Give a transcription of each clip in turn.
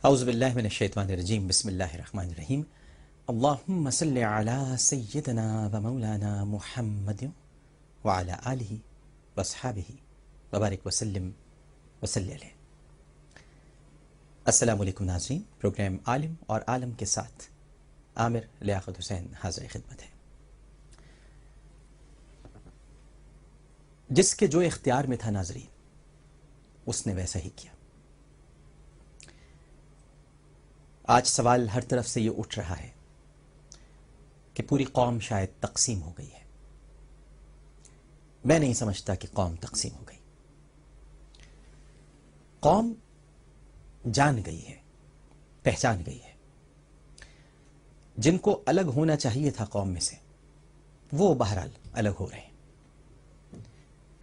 اعوذ باللہ من الشیطان الرجیم بسم اللہ الرحمن الرحیم اللہم صلی علی سیدنا و مولانا محمد وعلی آلہ واصحابہ وبارک وسلم وصلی علیہ۔ السلام علیکم ناظرین، پروگرام عالم اور عالم کے ساتھ عامر لیاقت حسین حاضر خدمت ہے۔ جس کے جو اختیار میں تھا ناظرین، اس نے ویسا ہی کیا۔ آج سوال ہر طرف سے یہ اٹھ رہا ہے کہ پوری قوم شاید تقسیم ہو گئی ہے۔ میں نہیں سمجھتا کہ قوم تقسیم ہو گئی۔ قوم جان گئی ہے، پہچان گئی ہے۔ جن کو الگ ہونا چاہیے تھا قوم میں سے، وہ بہرحال الگ ہو رہے ہیں۔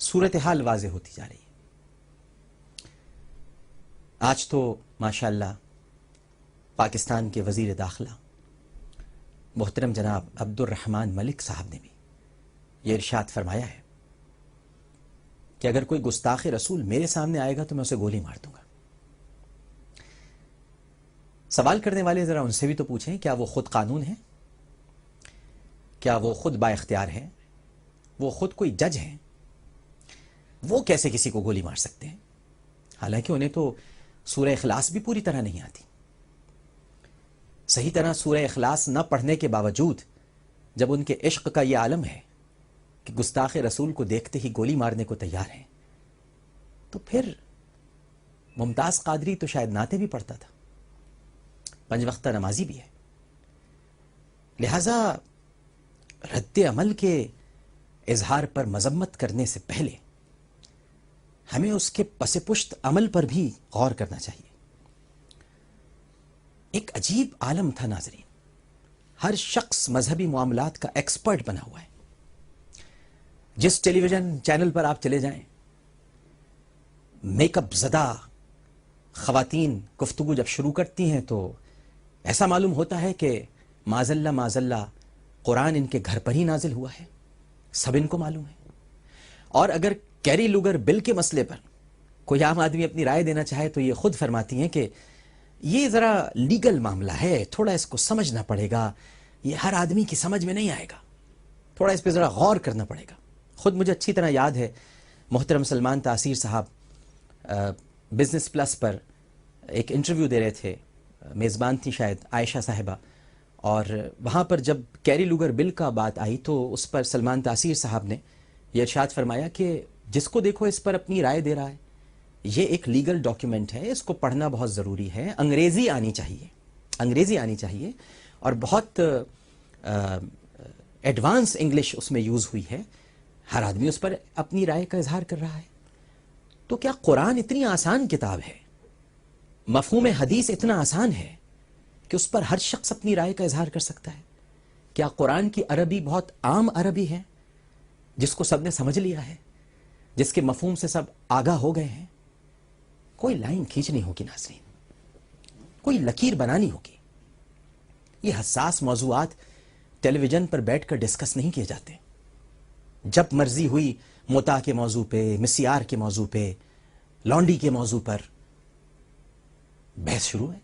صورتحال واضح ہوتی جا رہی ہے۔ آج تو ماشاءاللہ پاکستان کے وزیر داخلہ محترم جناب عبد الرحمن ملک صاحب نے بھی یہ ارشاد فرمایا ہے کہ اگر کوئی گستاخ رسول میرے سامنے آئے گا تو میں اسے گولی مار دوں گا۔ سوال کرنے والے ذرا ان سے بھی تو پوچھیں، کیا وہ خود قانون ہیں؟ کیا وہ خود با اختیار ہیں؟ وہ خود کوئی جج ہیں؟ وہ کیسے کسی کو گولی مار سکتے ہیں؟ حالانکہ انہیں تو سورہ اخلاص بھی پوری طرح نہیں آتی۔ صحیح طرح سورہ اخلاص نہ پڑھنے کے باوجود جب ان کے عشق کا یہ عالم ہے کہ گستاخ رسول کو دیکھتے ہی گولی مارنے کو تیار ہیں، تو پھر ممتاز قادری تو شاید نعتیں بھی پڑھتا تھا، 5 وقتہ نمازی بھی ہے۔ لہذا رد عمل کے اظہار پر مذمت کرنے سے پہلے ہمیں اس کے پس پشت عمل پر بھی غور کرنا چاہیے۔ ایک عجیب عالم تھا ناظرین، ہر شخص مذہبی معاملات کا ایکسپرٹ بنا ہوا ہے۔ جس ٹیلی ویژن چینل پر آپ چلے جائیں، میک اپ زدہ خواتین گفتگو جب شروع کرتی ہیں تو ایسا معلوم ہوتا ہے کہ معذاللہ قرآن ان کے گھر پر ہی نازل ہوا ہے، سب ان کو معلوم ہے۔ اور اگر کیری لوگر بل کے مسئلے پر کوئی عام آدمی اپنی رائے دینا چاہے تو یہ خود فرماتی ہیں کہ یہ ذرا لیگل معاملہ ہے، تھوڑا اس کو سمجھنا پڑے گا، یہ ہر آدمی کی سمجھ میں نہیں آئے گا، تھوڑا اس پہ ذرا غور کرنا پڑے گا۔ خود مجھے اچھی طرح یاد ہے، محترم سلمان تاثیر صاحب بزنس پلس پر ایک انٹرویو دے رہے تھے، میزبان تھی شاید عائشہ صاحبہ، اور وہاں پر جب کیری لوگر بل کا بات آئی تو اس پر سلمان تاثیر صاحب نے یہ ارشاد فرمایا کہ جس کو دیکھو اس پر اپنی رائے دے رہا ہے، یہ ایک لیگل ڈاکیومنٹ ہے، اس کو پڑھنا بہت ضروری ہے، انگریزی آنی چاہیے اور بہت ایڈوانس انگلش اس میں یوز ہوئی ہے، ہر آدمی اس پر اپنی رائے کا اظہار کر رہا ہے۔ تو کیا قرآن اتنی آسان کتاب ہے، مفہوم حدیث اتنا آسان ہے کہ اس پر ہر شخص اپنی رائے کا اظہار کر سکتا ہے؟ کیا قرآن کی عربی بہت عام عربی ہے جس کو سب نے سمجھ لیا ہے، جس کے مفہوم سے سب آگاہ ہو گئے ہیں؟ کوئی لائن کھینچنی ہوگی ناظرین، کوئی لکیر بنانی ہوگی۔ یہ حساس موضوعات ٹیلی ویژن پر بیٹھ کر ڈسکس نہیں کیے جاتے۔ جب مرضی ہوئی متع کے موضوع پہ، مسیار کے موضوع پہ، لانڈی کے موضوع پر بحث شروع ہے،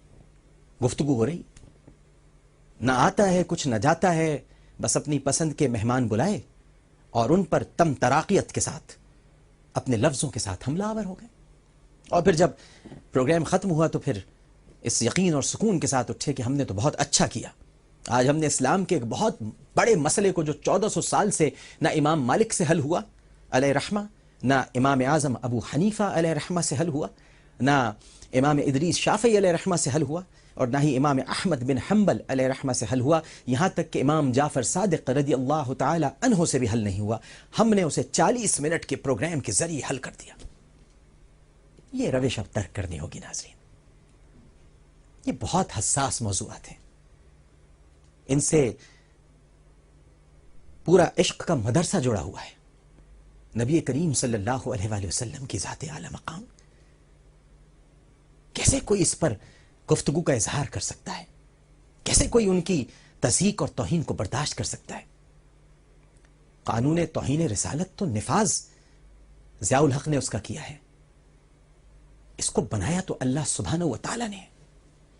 گفتگو ہو رہی، نہ آتا ہے کچھ نہ جاتا ہے، بس اپنی پسند کے مہمان بلائے اور ان پر تم تراقیت کے ساتھ اپنے لفظوں کے ساتھ حملہ آور ہو گئے۔ اور پھر جب پروگرام ختم ہوا تو پھر اس یقین اور سکون کے ساتھ اٹھے کہ ہم نے تو بہت اچھا کیا، آج ہم نے اسلام کے ایک بہت بڑے مسئلے کو جو 1400 سال سے نہ امام مالک سے حل ہوا علیہ رحمہ، نہ امام اعظم ابو حنیفہ علیہ رحمہ سے حل ہوا، نہ امام ادریس شافعی علیہ رحمہ سے حل ہوا، اور نہ ہی امام احمد بن حنبل علیہ رحمہ سے حل ہوا، یہاں تک کہ امام جعفر صادق رضی اللہ تعالی عنہ سے بھی حل نہیں ہوا۔ ہم نے اسے 40 منٹ کے پروگرام کے ذریعے حل کر دیا۔ یہ روش اب ترک کرنی ہوگی ناظرین۔ یہ بہت حساس موضوعات ہیں، ان سے پورا عشق کا مدرسہ جڑا ہوا ہے۔ نبی کریم صلی اللہ علیہ وآلہ وسلم کی ذات اعلی مقام، کیسے کوئی اس پر گفتگو کا اظہار کر سکتا ہے؟ کیسے کوئی ان کی تضحیک اور توہین کو برداشت کر سکتا ہے؟ قانون توہین رسالت تو نفاذ ضیاء الحق نے اس کا کیا ہے، اس کو بنایا تو اللہ سبحانہ و تعالیٰ نے،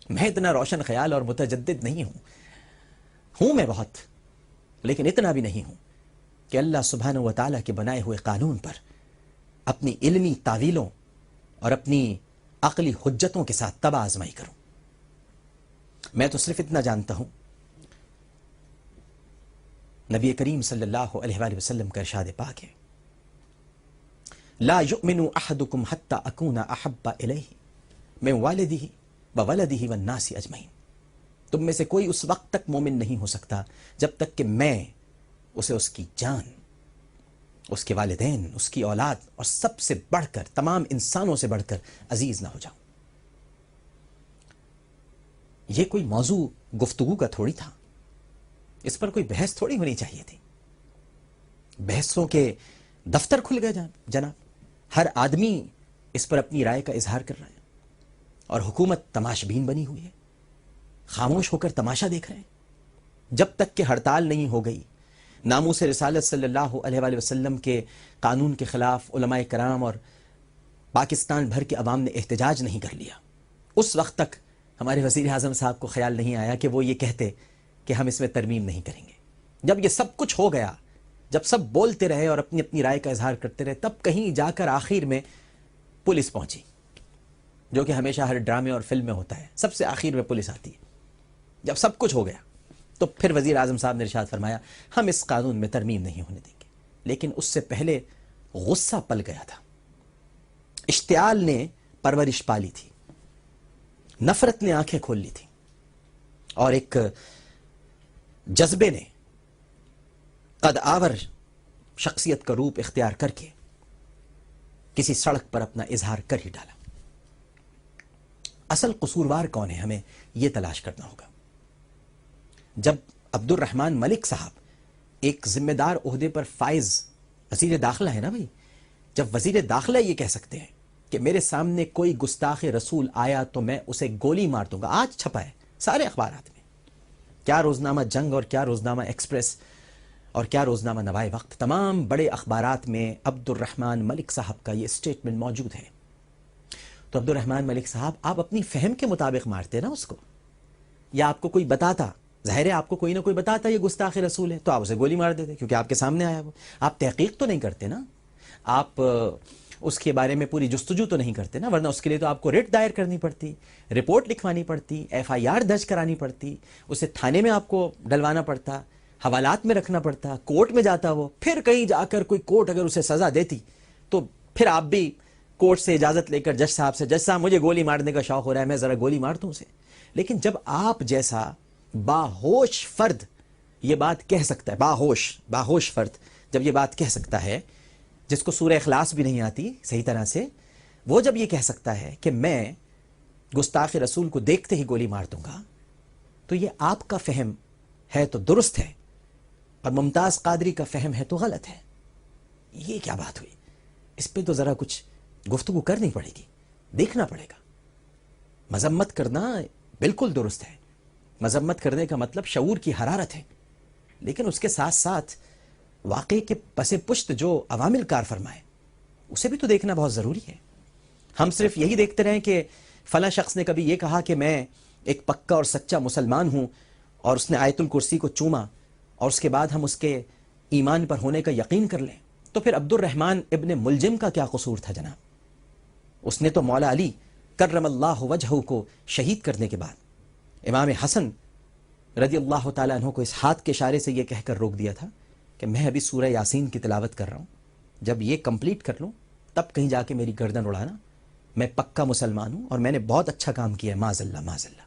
میں اتنا روشن خیال اور متجدد نہیں ہوں میں بہت، لیکن اتنا بھی نہیں ہوں کہ اللہ سبحانہ و تعالیٰ کے بنائے ہوئے قانون پر اپنی علمی تعویلوں اور اپنی عقلی حجتوں کے ساتھ تباہ آزمائی کروں۔ میں تو صرف اتنا جانتا ہوں، نبی کریم صلی اللہ علیہ وآلہ وسلم کا ارشاد پاک ہے، لا یؤمن احدکم حتی اکون احب الیہ من والدہ وولدہ والناس اجمعین۔ تم میں سے کوئی اس وقت تک مومن نہیں ہو سکتا جب تک کہ میں اسے اس کی جان، اس کے والدین، اس کی اولاد اور سب سے بڑھ کر، تمام انسانوں سے بڑھ کر عزیز نہ ہو جاؤں۔ یہ کوئی موضوع گفتگو کا تھوڑی تھا، اس پر کوئی بحث تھوڑی ہونی چاہیے تھی۔ بحثوں کے دفتر کھل گئے جناب، ہر آدمی اس پر اپنی رائے کا اظہار کر رہا ہے، اور حکومت تماش بین بنی ہوئی ہے، خاموش ہو کر تماشا دیکھ رہے ہیں۔ جب تک کہ ہڑتال نہیں ہو گئی، ناموس رسالت صلی اللہ علیہ وآلہ وسلم کے قانون کے خلاف علماء کرام اور پاکستان بھر کے عوام نے احتجاج نہیں کر لیا، اس وقت تک ہمارے وزیر اعظم صاحب کو خیال نہیں آیا کہ وہ یہ کہتے کہ ہم اس میں ترمیم نہیں کریں گے۔ جب یہ سب کچھ ہو گیا، جب سب بولتے رہے اور اپنی اپنی رائے کا اظہار کرتے رہے، تب کہیں جا کر آخر میں پولیس پہنچی، جو کہ ہمیشہ ہر ڈرامے اور فلم میں ہوتا ہے، سب سے آخر میں پولیس آتی ہے۔ جب سب کچھ ہو گیا تو پھر وزیر اعظم صاحب نے ارشاد فرمایا ہم اس قانون میں ترمیم نہیں ہونے دیں گے۔ لیکن اس سے پہلے غصہ پل گیا تھا، اشتعال نے پرورش پالی تھی، نفرت نے آنکھیں کھول لی تھی، اور ایک جذبے نے قد آور شخصیت کا روپ اختیار کر کے کسی سڑک پر اپنا اظہار کر ہی ڈالا۔ اصل قصوروار کون ہے، ہمیں یہ تلاش کرنا ہوگا۔ جب عبد الرحمن ملک صاحب ایک ذمہ دار عہدے پر فائز وزیر داخلہ ہے نا بھائی، جب وزیر داخلہ یہ کہہ سکتے ہیں کہ میرے سامنے کوئی گستاخ رسول آیا تو میں اسے گولی مار دوں گا، آج چھپا ہے سارے اخبارات میں، کیا روزنامہ جنگ اور کیا روزنامہ ایکسپریس اور کیا روزنامہ نوائے وقت، تمام بڑے اخبارات میں عبد الرحمن ملک صاحب کا یہ اسٹیٹمنٹ موجود ہے۔ تو عبد الرحمن ملک صاحب، آپ اپنی فہم کے مطابق مارتے نا اس کو، یا آپ کو کوئی بتاتا، ظاہر ہے آپ کو کوئی نہ کوئی بتاتا یہ گستاخ رسول ہے، تو آپ اسے گولی مار دیتے کیونکہ آپ کے سامنے آیا وہ۔ آپ تحقیق تو نہیں کرتے نا، آپ اس کے بارے میں پوری جستجو تو نہیں کرتے نا، ورنہ اس کے لیے تو آپ کو ریٹ دائر کرنی پڑتی، رپورٹ لکھوانی پڑتی، FIR درج کرانی پڑتی، اسے تھانے میں آپ کو ڈلوانا پڑتا، حوالات میں رکھنا پڑتا، کورٹ میں جاتا وہ، پھر کہیں جا کر کوئی کورٹ اگر اسے سزا دیتی تو پھر آپ بھی کورٹ سے اجازت لے کر جج صاحب سے، جج صاحب مجھے گولی مارنے کا شوق ہو رہا ہے، میں ذرا گولی مار دوں اسے۔ لیکن جب آپ جیسا باہوش فرد یہ بات کہہ سکتا ہے، باہوش فرد جب یہ بات کہہ سکتا ہے، جس کو سورہ اخلاص بھی نہیں آتی صحیح طرح سے، وہ جب یہ کہہ سکتا ہے کہ میں گستاخ رسول کو دیکھتے ہی گولی مار دوں گا، تو یہ آپ کا فہم ہے تو درست ہے، اور ممتاز قادری کا فہم ہے تو غلط ہے۔ یہ کیا بات ہوئی؟ اس پہ تو ذرا کچھ گفتگو کرنی پڑے گی، دیکھنا پڑے گا۔ مذمت کرنا بالکل درست ہے، مذمت کرنے کا مطلب شعور کی حرارت ہے، لیکن اس کے ساتھ ساتھ واقعے کے پس پشت جو عوامل کار فرمائے اسے بھی تو دیکھنا بہت ضروری ہے۔ ہم صرف یہی دیکھتے رہیں کہ فلاں شخص نے کبھی یہ کہا کہ میں ایک پکا اور سچا مسلمان ہوں، اور اس نے آیت الکرسی کو چوما، اور اس کے بعد ہم اس کے ایمان پر ہونے کا یقین کر لیں، تو پھر عبد الرحمن ابن ملجم کا کیا قصور تھا جناب؟ اس نے تو مولا علی کرم اللہ وجہہ کو شہید کرنے کے بعد امام حسن رضی اللہ تعالیٰ عنہ کو اس ہاتھ کے اشارے سے یہ کہہ کر روک دیا تھا کہ میں ابھی سورہ یاسین کی تلاوت کر رہا ہوں، جب یہ کمپلیٹ کر لوں تب کہیں جا کے میری گردن اڑانا، میں پکا مسلمان ہوں اور میں نے بہت اچھا کام کیا ہے، معاذ اللہ معاذ اللہ۔